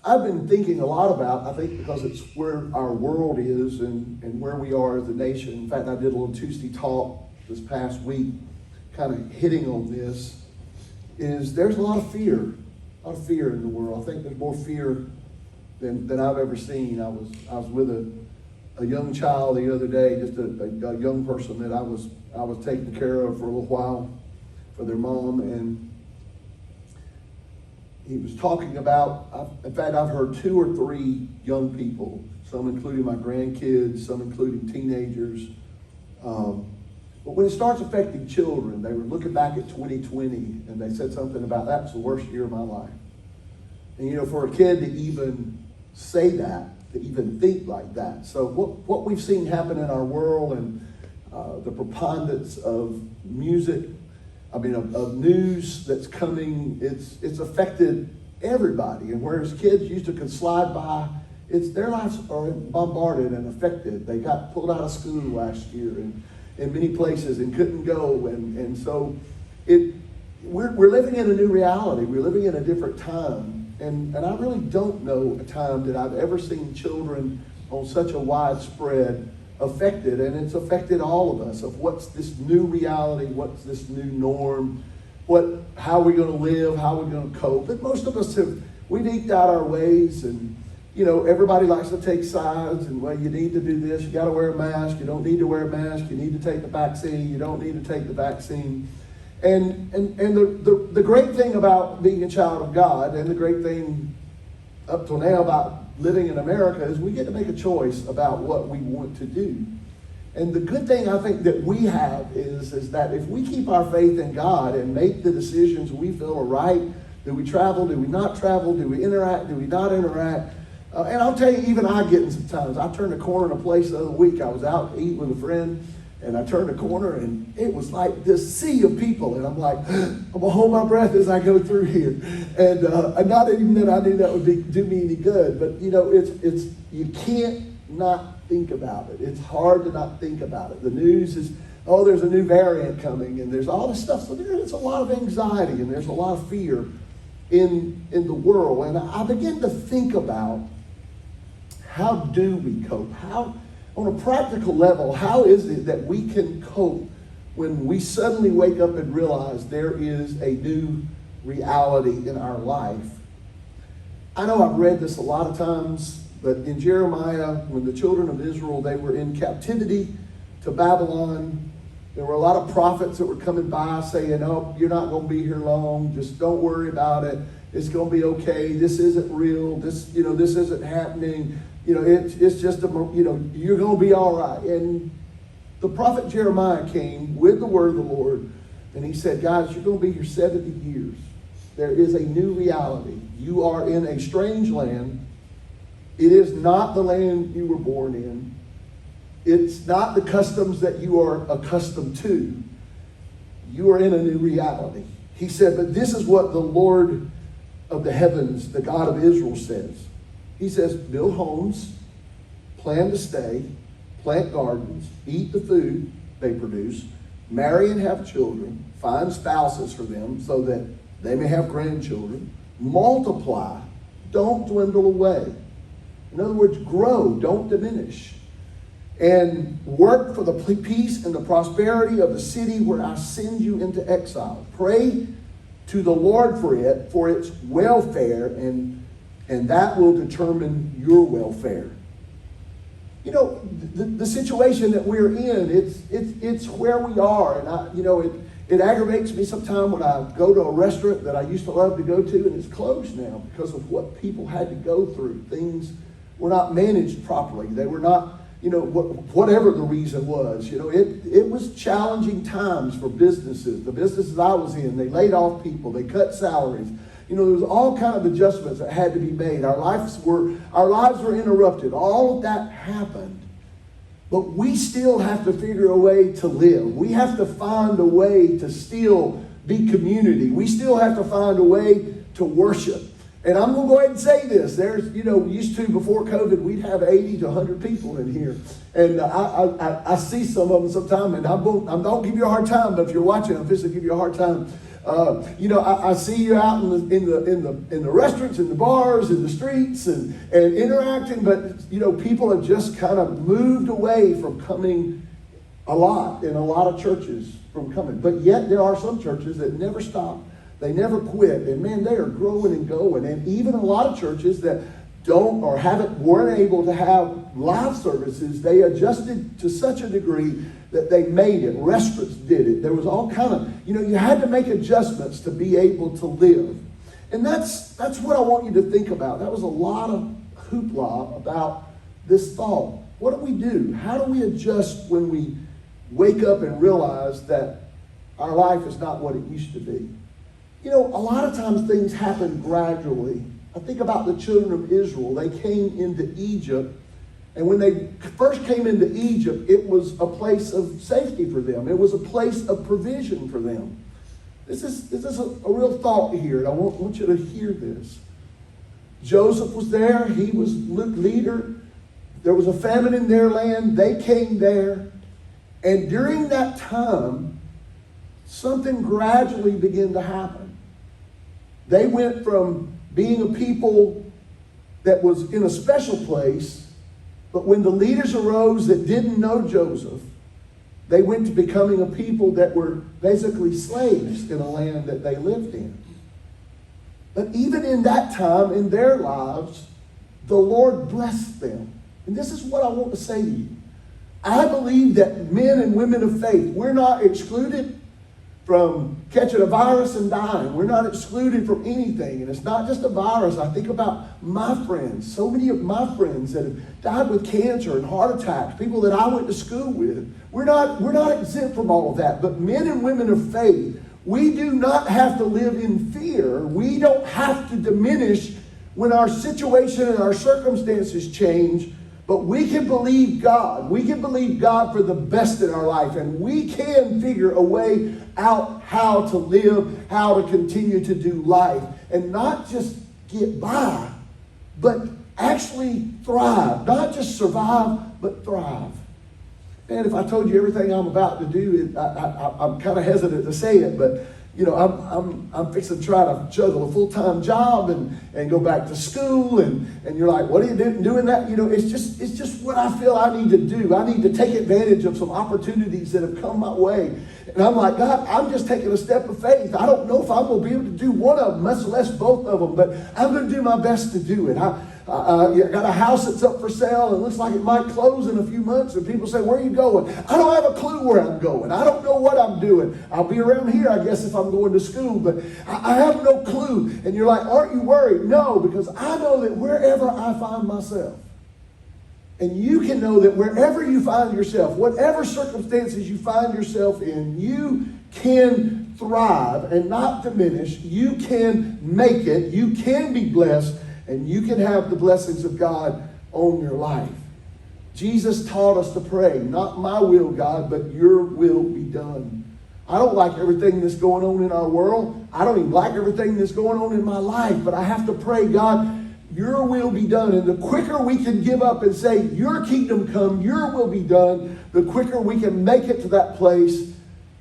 I've been thinking a lot about, I think because it's where our world is and where we are as a nation. In fact, I did a little Tuesday talk this past week kind of hitting on this, is there's a lot of fear in the world. I think there's more fear than I've ever seen. I was with a young child the other day, just a young person that I was taking care of for a little while for their mom, and he was talking about, in fact, I've heard 2 or 3 young people, some including my grandkids, some including teenagers. But when it starts affecting children, they were looking back at 2020 and they said something about, that's the worst year of my life. And for a kid to even say that, to even think like that. So what we've seen happen in our world and the preponderance of music, of news that's coming, it's affected everybody. And whereas kids used to could slide by, their lives are bombarded and affected. They got pulled out of school last year and in many places and couldn't go. And so we're living in a new reality. We're living in a different time. And I really don't know a time that I've ever seen children on such a widespread affected, and it's affected all of us, of what's this new reality, what's this new norm, how we're going to live, how we're going to cope. And most of us we've eked out our ways, and everybody likes to take sides, and well, you need to do this, you got to wear a mask, you don't need to wear a mask, you need to take the vaccine, you don't need to take the vaccine. And the great thing about being a child of God, and the great thing up till now about living in America, is we get to make a choice about what we want to do. And the good thing I think that we have is that if we keep our faith in God and make the decisions we feel are right, do we travel, do we not travel, do we interact, do we not interact? And I'll tell you, even I get in sometimes. I turned a corner in a place the other week. I was out eating with a friend, and I turned a corner, and it was like this sea of people. And I'm like, I'm going to hold my breath as I go through here. And not even that I knew that would do me any good. But, it's you can't not think about it. It's hard to not think about it. The news is, there's a new variant coming, and there's all this stuff. So there's a lot of anxiety, and there's a lot of fear in the world. And I begin to think about, how do we cope? On a practical level, how is it that we can cope when we suddenly wake up and realize there is a new reality in our life? I know I've read this a lot of times, but in Jeremiah, when the children of Israel, they were in captivity to Babylon, there were a lot of prophets that were coming by saying, oh, you're not going to be here long. Just don't worry about it. It's going to be okay. This isn't real. This isn't happening. It's just, you're going to be all right. And the prophet Jeremiah came with the word of the Lord, and he said, guys, you're going to be here 70 years. There is a new reality. You are in a strange land. It is not the land you were born in. It's not the customs that you are accustomed to. You are in a new reality. He said, but this is what the Lord of the heavens, the God of Israel, says. He says, build homes, plan to stay, plant gardens, eat the food they produce, marry and have children, find spouses for them so that they may have grandchildren, multiply, don't dwindle away. In other words, grow, don't diminish. And work for the peace and the prosperity of the city where I send you into exile. Pray to the Lord for its welfare, and that will determine your welfare. The situation that we're in, it's where we are. And it aggravates me sometimes when I go to a restaurant that I used to love to go to, and it's closed now because of what people had to go through. Things were not managed properly. They were not, whatever the reason was. It was challenging times for businesses. The businesses I was in, they laid off people. They cut salaries. There was all kind of adjustments that had to be made. Our lives were interrupted. All of that happened. But we still have to figure a way to live. We have to find a way to still be community. We still have to find a way to worship. And I'm going to go ahead and say this. There's, used to before COVID, we'd have 80 to 100 people in here. And I see some of them sometimes, and I don't give you a hard time, but if you're watching, I'm just going to give you a hard time. I see you out in the restaurants, in the bars, in the streets, and interacting. But people have just kind of moved away from coming a lot in a lot of churches from coming. But yet there are some churches that never stop. They never quit, and man, they are growing and going. And even a lot of churches that don't or weren't able to have live services, they adjusted to such a degree that they made it. Restaurants did it. There was all kind of, you had to make adjustments to be able to live. And that's what I want you to think about. That was a lot of hoopla about this thought. What do we do? How do we adjust when we wake up and realize that our life is not what it used to be? A lot of times things happen gradually. I think about the children of Israel. They came into Egypt, and when they first came into Egypt, it was a place of safety for them. It was a place of provision for them. This is a real thought here, and I want you to hear this. Joseph was there. He was leader. There was a famine in their land. They came there. And during that time, something gradually began to happen. They went from being a people that was in a special place, but when the leaders arose that didn't know Joseph, they went to becoming a people that were basically slaves in a land that they lived in. But even in that time in their lives, the Lord blessed them. And this is what I want to say to you. I believe that men and women of faith, we're not excluded from catching a virus and dying. We're not excluded from anything. And it's not just a virus. I think about my friends. So many of my friends that have died with cancer and heart attacks, people that I went to school with. We're not exempt from all of that. But men and women of faith, we do not have to live in fear. We don't have to diminish when our situation and our circumstances change. But we can believe God. We can believe God for the best in our life. And we can figure a way out how to live, how to continue to do life. And not just get by, but actually thrive. Not just survive, but thrive. And if I told you everything I'm about to do, I'm kind of hesitant to say it, but I'm fixing to try to juggle a full-time job and go back to school, and you're like, what are you doing that? It's just what I feel I need to do. I need to take advantage of some opportunities that have come my way. And I'm like, God, I'm just taking a step of faith. I don't know if I'm going to be able to do one of them, much less both of them, but I'm going to do my best to do it. I got a house that's up for sale and looks like it might close in a few months, and people say, where are you going? I don't have a clue where I'm going. I don't know what I'm doing. I'll be around here, I guess, if I'm going to school, but I have no clue. And you're like, aren't you worried? No, because I know that wherever I find myself, and you can know that wherever you find yourself, whatever circumstances you find yourself in, you can thrive and not diminish. You can make it. You can be blessed. And you can have the blessings of God on your life. Jesus taught us to pray, not my will, God, but your will be done. I don't like everything that's going on in our world. I don't even like everything that's going on in my life, but I have to pray, God, your will be done. And the quicker we can give up and say, your kingdom come, your will be done, the quicker we can make it to that place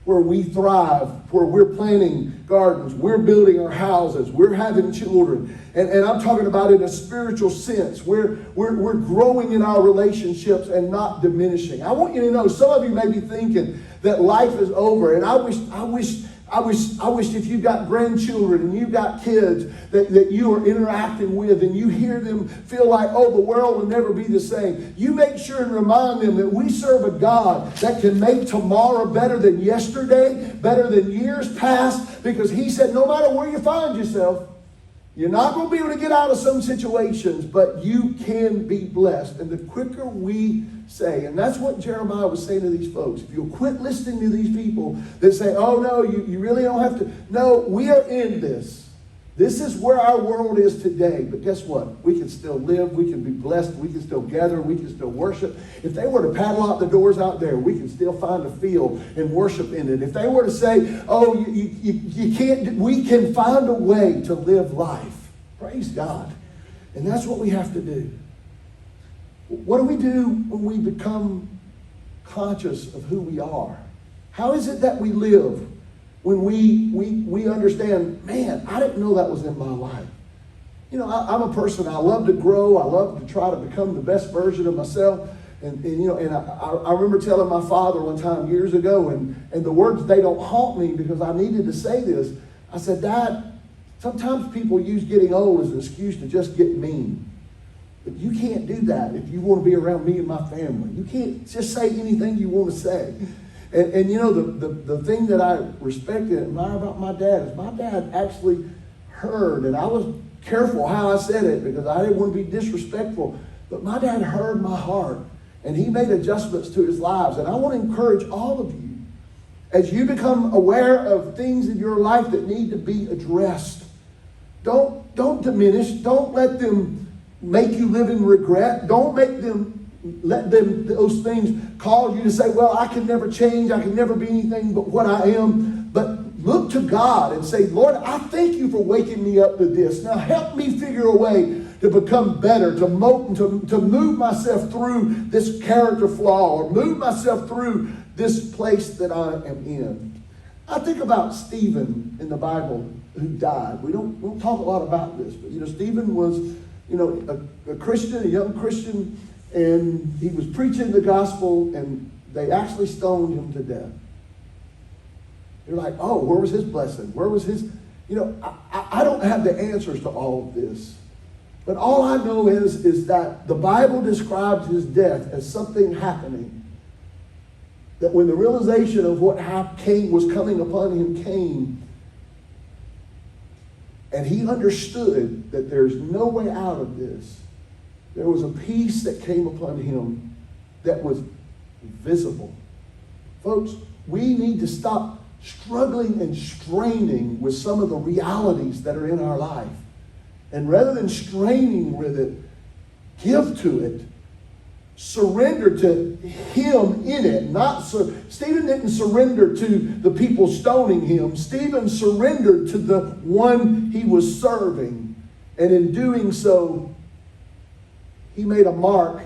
where we thrive, where we're planting gardens, we're building our houses, we're having children. And I'm talking about in a spiritual sense. We're growing in our relationships and not diminishing. I want you to know, some of you may be thinking that life is over. And I wish if you've got grandchildren and you've got kids that you are interacting with and you hear them feel like, oh, the world will never be the same. You make sure and remind them that we serve a God that can make tomorrow better than yesterday, better than years past, because he said no matter where you find yourself, you're not going to be able to get out of some situations, but you can be blessed. And the quicker we say, and that's what Jeremiah was saying to these folks, if you'll quit listening to these people that say, oh no, you really don't have to. No, we are in this. This is where our world is today. But guess what? We can still live. We can be blessed. We can still gather. We can still worship. If they were to padlock the doors out there, we can still find a field and worship in it. If they were to say, oh, you can't, we can find a way to live life. Praise God. And that's what we have to do. What do we do when we become conscious of who we are? How is it that we live when we understand, man, I didn't know that was in my life. You know, I'm a person, I love to grow. I love to try to become the best version of myself. And I remember telling my father one time years ago, and the words, they don't haunt me because I needed to say this. I said, Dad, sometimes people use getting old as an excuse to just get mean. But you can't do that if you want to be around me and my family. You can't just say anything you want to say. And you know, the thing that I respect and admire about my dad is my dad actually heard, and I was careful how I said it because I didn't want to be disrespectful, but my dad heard my heart and he made adjustments to his lives. And I want to encourage all of you, as you become aware of things in your life that need to be addressed, don't diminish, don't let them make you live in regret. Don't let those things cause you to say, well, I can never change, I can never be anything but what I am. But look to God and say, Lord, I thank you for waking me up to this. Now help me figure a way to become better, to move myself through this character flaw, or move myself through this place that I am in. I think about Stephen in the Bible who died. We don't talk a lot about this, but you know, Stephen was, you know, a Christian, a young Christian, and he was preaching the gospel, and they actually stoned him to death. You're like, oh, where was his blessing? Where was his, you know, I don't have the answers to all of this. But all I know is that the Bible describes his death as something happening. That when the realization of what was coming upon him came, and he understood that there's no way out of this, there was a peace that came upon him that was visible. Folks, we need to stop struggling and straining with some of the realities that are in our life. And rather than straining with it, give to it. Surrender to him in it. Stephen didn't surrender to the people stoning him. Stephen surrendered to the one he was serving. And in doing so, he made a mark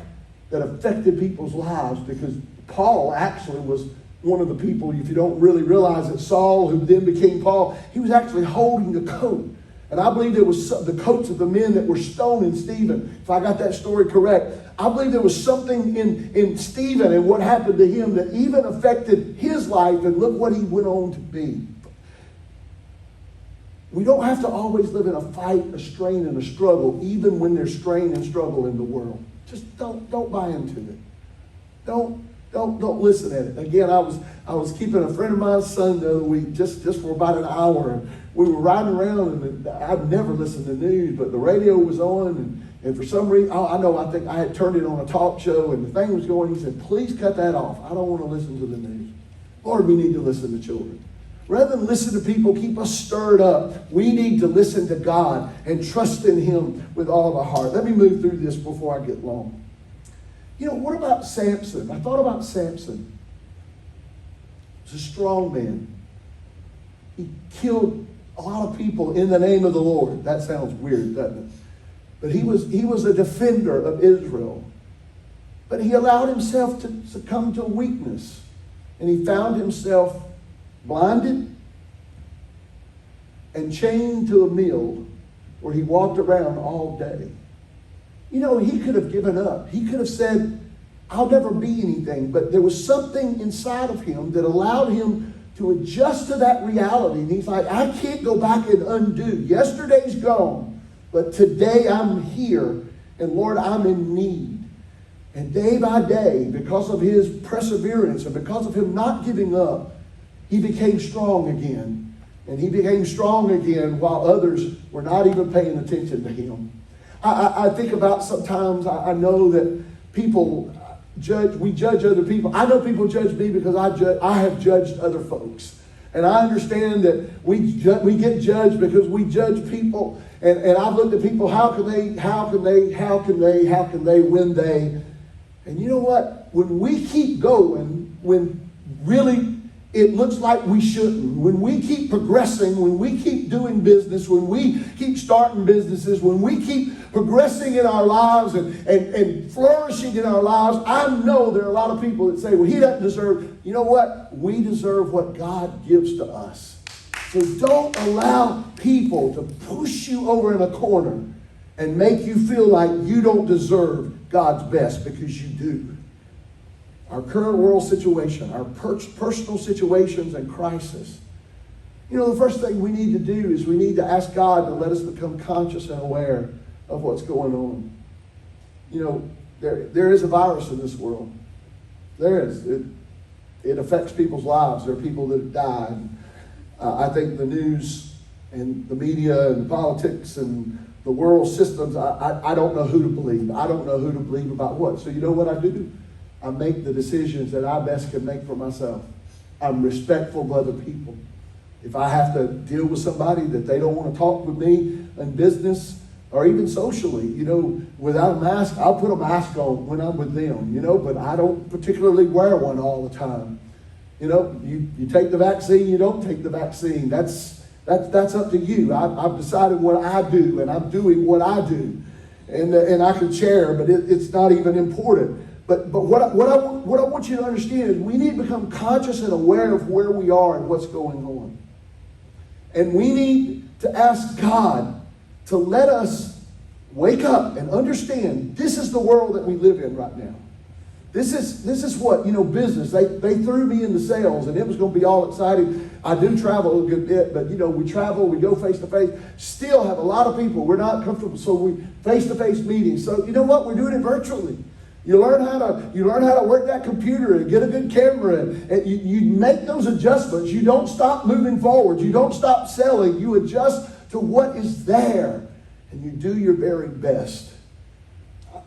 that affected people's lives, because Paul actually was one of the people, if you don't really realize it, Saul, who then became Paul, he was actually holding the coat. And I believe there was the coats of the men that were stoning Stephen. If I got that story correct, I believe there was something in Stephen and what happened to him that even affected his life, and look what he went on to be. We don't have to always live in a fight, a strain, and a struggle, even when there's strain and struggle in the world. Just don't buy into it. Don't listen at it. Again, I was keeping a friend of mine's son the other week just for about an hour. And we were riding around, and I've never listened to news, but the radio was on, and for some reason, I think I had turned it on a talk show, and the thing was going. He said, please cut that off. I don't want to listen to the news. Lord, we need to listen to children. Rather than listen to people keep us stirred up, we need to listen to God and trust in him with all of our heart. Let me move through this before I get long. You know, what about Samson? I thought about Samson. He was a strong man. He killed a lot of people in the name of the Lord. That sounds weird, doesn't it? But he was a defender of Israel. But he allowed himself to succumb to weakness. And he found himself blinded and chained to a mill where he walked around all day. You know, he could have given up. He could have said, I'll never be anything. But there was something inside of him that allowed him to adjust to that reality. And he's like, I can't go back and undo. Yesterday's gone, but today I'm here. And Lord, I'm in need. And day by day, because of his perseverance and because of him not giving up, he became strong again. And he became strong again while others were not even paying attention to him. I think about sometimes, I know that people we judge other people. I know people judge me because I have judged other folks. And I understand that we get judged because we judge people. And I've looked at people, how can they, when they. And you know what? When we keep going, when really it looks like we shouldn't, when we keep progressing, when we keep doing business, when we keep starting businesses, when we keep progressing in our lives and flourishing in our lives, I know there are a lot of people that say, well, he doesn't deserve. You know what? We deserve what God gives to us. So don't allow people to push you over in a corner and make you feel like you don't deserve God's best, because you do. Our current world situation, our personal situations and crisis. You know, the first thing we need to do is we need to ask God to let us become conscious and aware of what's going on. You know, there is a virus in this world. There is. It affects people's lives. There are people that have died. I think the news and the media and politics and the world systems, I don't know who to believe. I don't know who to believe about what. So you know what I do? I make the decisions that I best can make for myself. I'm respectful of other people. If I have to deal with somebody that they don't want to talk with me in business or even socially, you know, without a mask, I'll put a mask on when I'm with them, you know, but I don't particularly wear one all the time. You know, you take the vaccine, you don't take the vaccine. That's up to you. I've decided what I do, and I'm doing what I do. And I can share, but it's not even important. But what I want you to understand is we need to become conscious and aware of where we are and what's going on. And we need to ask God to let us wake up and understand this is the world that we live in right now. This is what, you know, business. They threw me into sales, and it was going to be all exciting. I do travel a good bit, but, you know, we travel, we go face-to-face. Still have a lot of people. We're not comfortable, so we face-to-face meetings. So, you know what? We're doing it virtually. You learn how to work that computer and get a good camera, and you make those adjustments. You don't stop moving forward. You don't stop selling. You adjust to what is there, and you do your very best.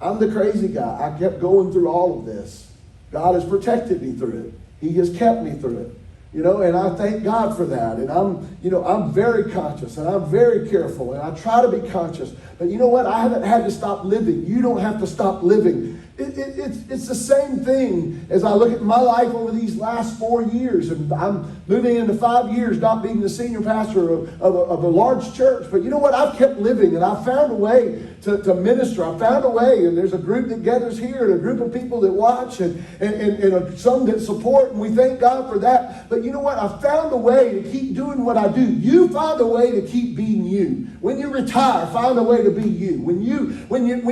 I'm the crazy guy. I kept going through all of this. God has protected me through it. He has kept me through it. You know, and I thank God for that. And I'm very conscious, and I'm very careful, and I try to be conscious. But you know what? I haven't had to stop living. You don't have to stop living. It's the same thing as I look at my life over these last 4 years. And I'm moving into 5 years not being the senior pastor of a large church. But you know what? I've kept living, and I've found a way to minister. I found a way, and there's a group that gathers here and a group of people that watch and some that support, and we thank God for that. But you know what? I found a way to keep doing what I do. You find a way to keep being you. When you retire, find a way to be you. When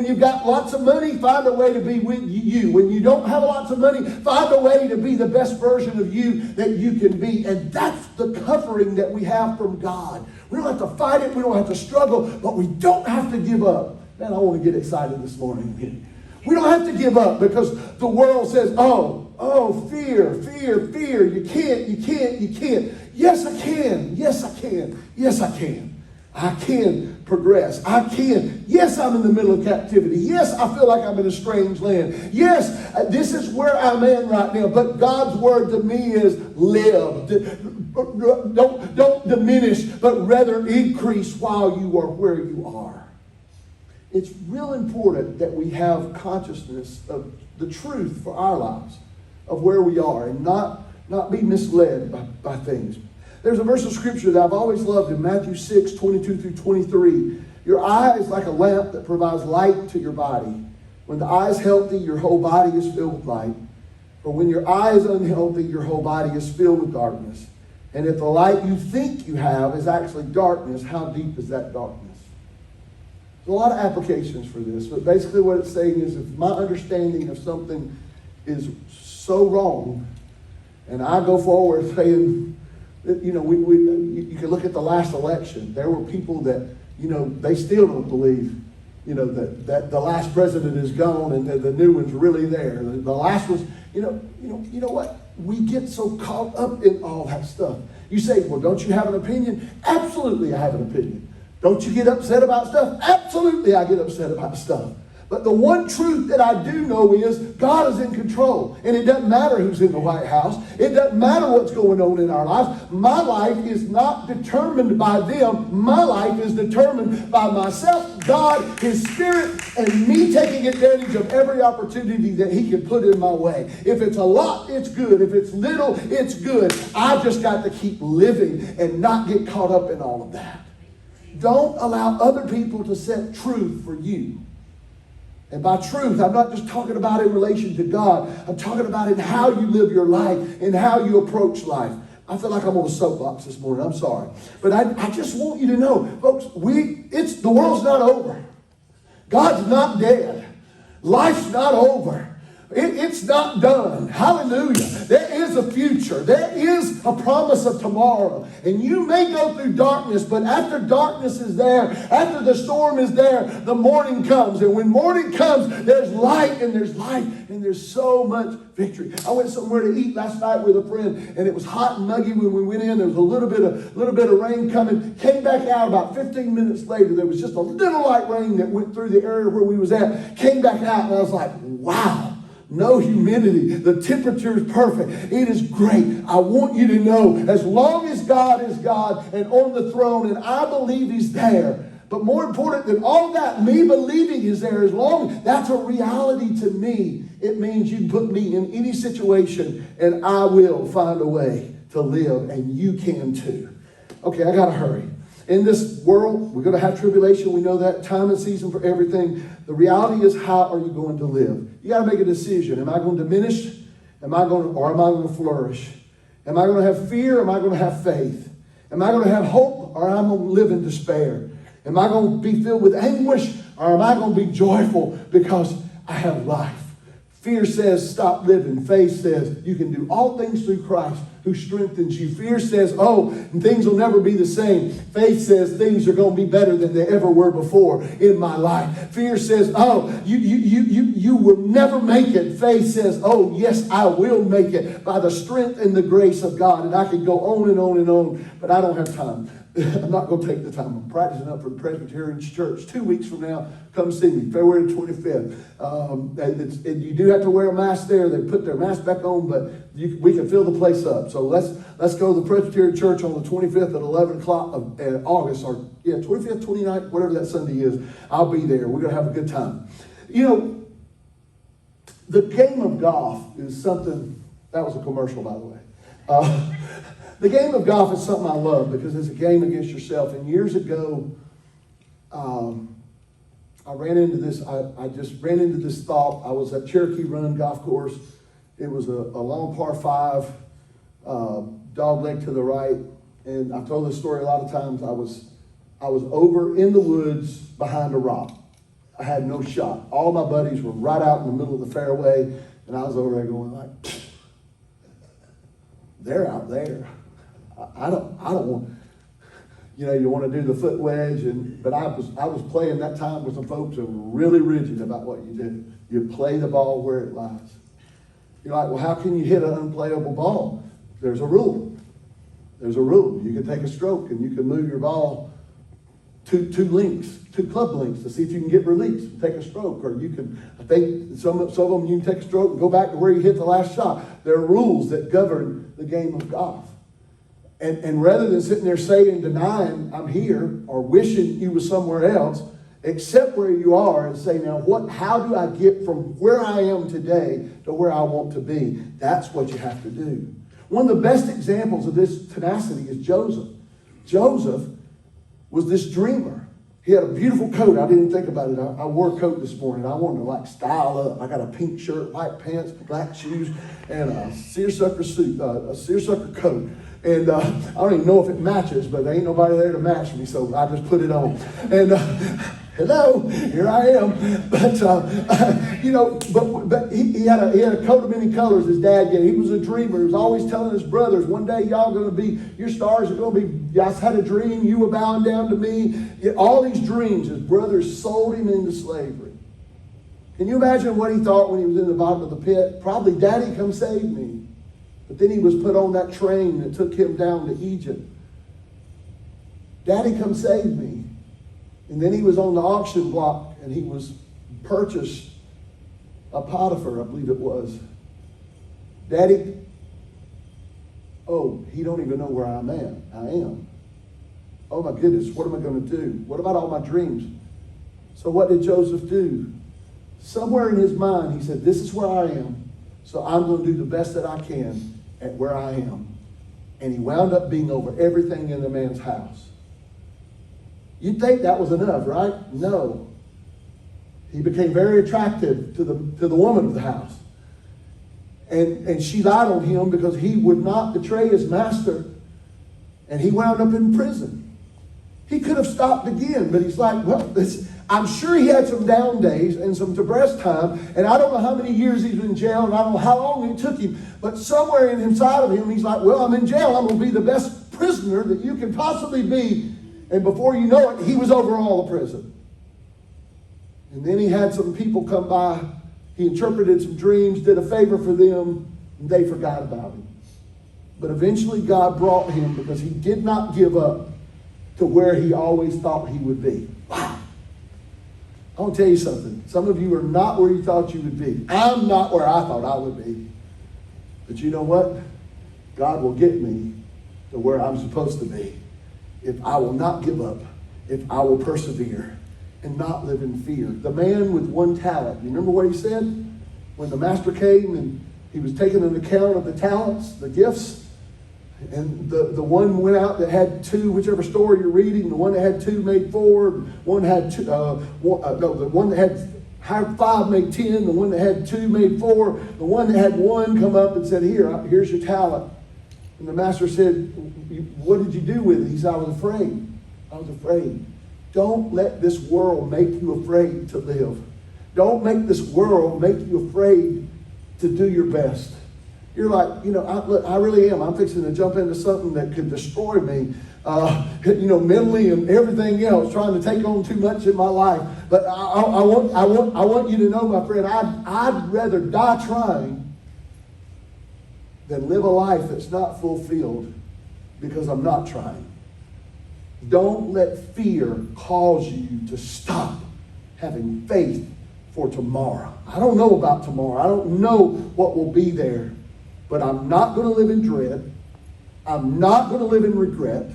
you've got lots of money, find a way to be with you. When you don't have lots of money, find a way to be the best version of you that you can be. And that's the covering that we have from God. We don't have to fight it. We don't have to struggle, but we don't have to give up. Man, I want to get excited this morning. We don't have to give up because the world says, oh, fear. You can't. Yes, I can. Yes, I can. I can progress. I can. Yes, I'm in the middle of captivity. Yes, I feel like I'm in a strange land. Yes, this is where I'm in right now. But God's word to me is live. Don't diminish, but rather increase while you are where you are. It's real important that we have consciousness of the truth for our lives, of where we are, and not be misled by things. There's a verse of scripture that I've always loved in Matthew 6, 22 through 23. Your eye is like a lamp that provides light to your body. When the eye is healthy, your whole body is filled with light. But when your eye is unhealthy, your whole body is filled with darkness. And if the light you think you have is actually darkness, how deep is that darkness? There's a lot of applications for this, but basically what it's saying is if my understanding of something is so wrong, and I go forward saying, you know, you can look at the last election. There were people that, you know, they still don't believe, you know, that the last president is gone and the new one's really there. The last was, you know what? We get so caught up in all that stuff. You say, well, don't you have an opinion? Absolutely, I have an opinion. Don't you get upset about stuff? Absolutely, I get upset about stuff. But the one truth that I do know is God is in control. And it doesn't matter who's in the White House. It doesn't matter what's going on in our lives. My life is not determined by them. My life is determined by myself, God, His Spirit, and me taking advantage of every opportunity that He can put in my way. If it's a lot, it's good. If it's little, it's good. I've just got to keep living and not get caught up in all of that. Don't allow other people to set truth for you. And by truth, I'm not just talking about in relation to God. I'm talking about in how you live your life and how you approach life. I feel like I'm on a soapbox this morning. I'm sorry. But I just want you to know, folks, the world's not over. God's not dead. Life's not over. It's not done. Hallelujah. There is a future. There is a promise of tomorrow. And you may go through darkness, but after darkness is there, after the storm is there, the morning comes. And when morning comes, there's light and there's life and there's so much victory. I went somewhere to eat last night with a friend, and it was hot and muggy when we went in. There was a little bit of rain coming. Came back out about 15 minutes later. There was just a little light rain that went through the area where we was at. Came back out, and I was like, wow. No humidity. The temperature is perfect. It is great. I want you to know, as long as God is God and on the throne, and I believe He's there, but more important than all that, me believing He's there, as long that's a reality to me, it means you put me in any situation and I will find a way to live, and you can too. Okay, I got to hurry. In this world, we're going to have tribulation. We know that. Time and season for everything. The reality is, how are you going to live? You got to make a decision. Am I going to diminish? Or am I going to flourish? Am I going to have fear? Or am I going to have faith? Am I going to have hope? Or am I going to live in despair? Am I going to be filled with anguish? Or am I going to be joyful because I have life? Fear says, stop living. Faith says, you can do all things through Christ who strengthens you. Fear says, things will never be the same. Faith says, things are going to be better than they ever were before in my life. Fear says, you will never make it. Faith says, yes, I will make it by the strength and the grace of God. And I could go on and on and on, but I don't have time. I'm not going to take the time. I'm practicing up for the Presbyterian Church. 2 weeks from now, come see me, February 25th. And you do have to wear a mask there. They put their mask back on, but we can fill the place up. So let's go to the Presbyterian Church on the 25th at 11 o'clock of August, or 25th, 29th, whatever that Sunday is. I'll be there. We're going to have a good time. You know, the game of golf is something, that was a commercial, by the way. The game of golf is something I love because it's a game against yourself. And years ago, I ran into this. I just ran into this thought. I was at Cherokee Run Golf Course. It was a long par 5, dog leg to the right. And I've told this story a lot of times. I was over in the woods behind a rock. I had no shot. All my buddies were right out in the middle of the fairway, and I was over there going like, they're out there. I don't want, you want to do the foot wedge, but I was playing that time with some folks who were really rigid about what you do. You play the ball where it lies. You're like, well, how can you hit an unplayable ball? There's a rule. There's a rule. You can take a stroke and you can move your ball two club lengths to see if you can get release. Take a stroke, or you can, I think some of them you can take a stroke and go back to where you hit the last shot. There are rules that govern the game of golf. And rather than sitting there saying, denying I'm here, or wishing you were somewhere else, accept where you are and say, now how do I get from where I am today to where I want to be? That's what you have to do. One of the best examples of this tenacity is Joseph. Joseph was this dreamer. He had a beautiful coat. I didn't think about it. I wore a coat this morning. I wanted to style up. I got a pink shirt, white pants, black shoes, and a seersucker suit, a seersucker coat. And I don't even know if it matches, but there ain't nobody there to match me, so I just put it on. And hello, here I am. But but he had a coat of many colors. His dad gave. He was a dreamer. He was always telling his brothers, one day y'all going to be, your stars are going to be. I had a dream. You were bowing down to me. All these dreams. His brothers sold him into slavery. Can you imagine what he thought when he was in the bottom of the pit? Probably, Daddy, come save me. But then he was put on that train that took him down to Egypt. Daddy, come save me. And then he was on the auction block and he was purchased a Potiphar, I believe it was. Daddy, he don't even know where I am. Oh my goodness, what am I going to do? What about all my dreams? So what did Joseph do? Somewhere in his mind, he said, this is where I am, so I'm going to do the best that I can at where I am. And he wound up being over everything in the man's house. You'd think that was enough, right? No. He became very attractive to the woman of the house. And she lied on him because he would not betray his master. And he wound up in prison. He could have stopped again, but he's like, well, I'm sure he had some down days and some depressed time. And I don't know how many years he's been in jail, and I don't know how long it took him. But somewhere inside of him, he's like, well, I'm in jail. I'm going to be the best prisoner that you can possibly be. And before you know it, he was over all the prison. And then he had some people come by. He interpreted some dreams, did a favor for them, and they forgot about him. But eventually God brought him because he did not give up to where he always thought he would be. Wow. I want to tell you something. Some of you are not where you thought you would be. I'm not where I thought I would be. But you know what? God will get me to where I'm supposed to be if I will not give up, if I will persevere and not live in fear. The man with one talent, you remember what he said? When the master came and he was taking an account of the talents, the gifts, and the one went out that had two, whichever story you're reading, the one that had two made four, one had two, the one that had 5 made 10, the one that had 2 made 4, the one that had 1 come up and said, here's your talent. And the master said, what did you do with it? He said, I was afraid. I was afraid. Don't let this world make you afraid to live. Don't make this world make you afraid to do your best. You're like, I really am. I'm fixing to jump into something that could destroy me, mentally and everything else, trying to take on too much in my life. But I want you to know, my friend, I'd rather die trying than live a life that's not fulfilled because I'm not trying. Don't let fear cause you to stop having faith for tomorrow. I don't know about tomorrow. I don't know what will be there. But I'm not going to live in dread. I'm not going to live in regret.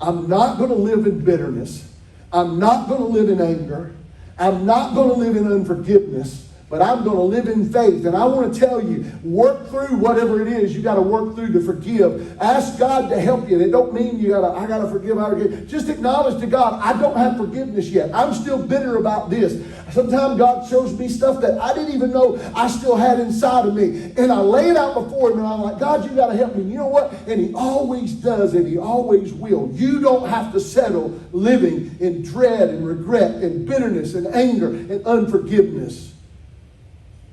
I'm not going to live in bitterness. I'm not going to live in anger. I'm not going to live in unforgiveness. But I'm going to live in faith. And I want to tell you, work through whatever it is you got to work through to forgive. Ask God to help you. It don't mean I got to forgive. Just acknowledge to God, I don't have forgiveness yet. I'm still bitter about this. Sometimes God shows me stuff that I didn't even know I still had inside of me. And I lay it out before Him and I'm like, God, you got to help me. You know what? And He always does and He always will. You don't have to settle living in dread and regret and bitterness and anger and unforgiveness.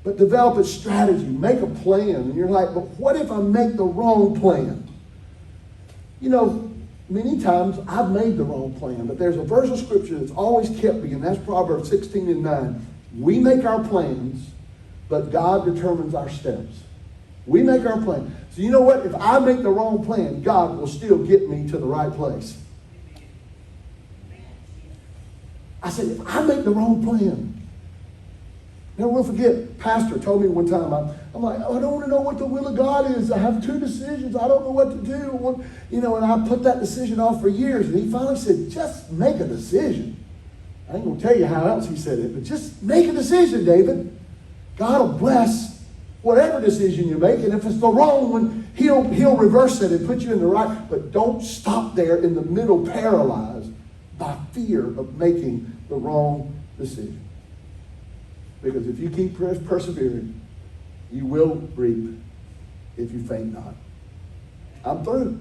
But develop a strategy, make a plan. And you're like, but what if I make the wrong plan? Many times I've made the wrong plan, but there's a verse of scripture that's always kept me, and that's Proverbs 16:9. We make our plans, but God determines our steps. We make our plan. So you know what? If I make the wrong plan, God will still get me to the right place. I said, if I make the wrong plan, never will forget, Pastor told me one time, I'm like, I don't want to know what the will of God is. I have 2 decisions. I don't know what to do. And I put that decision off for years. And he finally said, just make a decision. I ain't going to tell you how else he said it, but just make a decision, David. God will bless whatever decision you make. And if it's the wrong one, he'll reverse it and put you in the right. But don't stop there in the middle, paralyzed by fear of making the wrong decision. Because if you keep persevering, you will reap if you faint not. I'm through.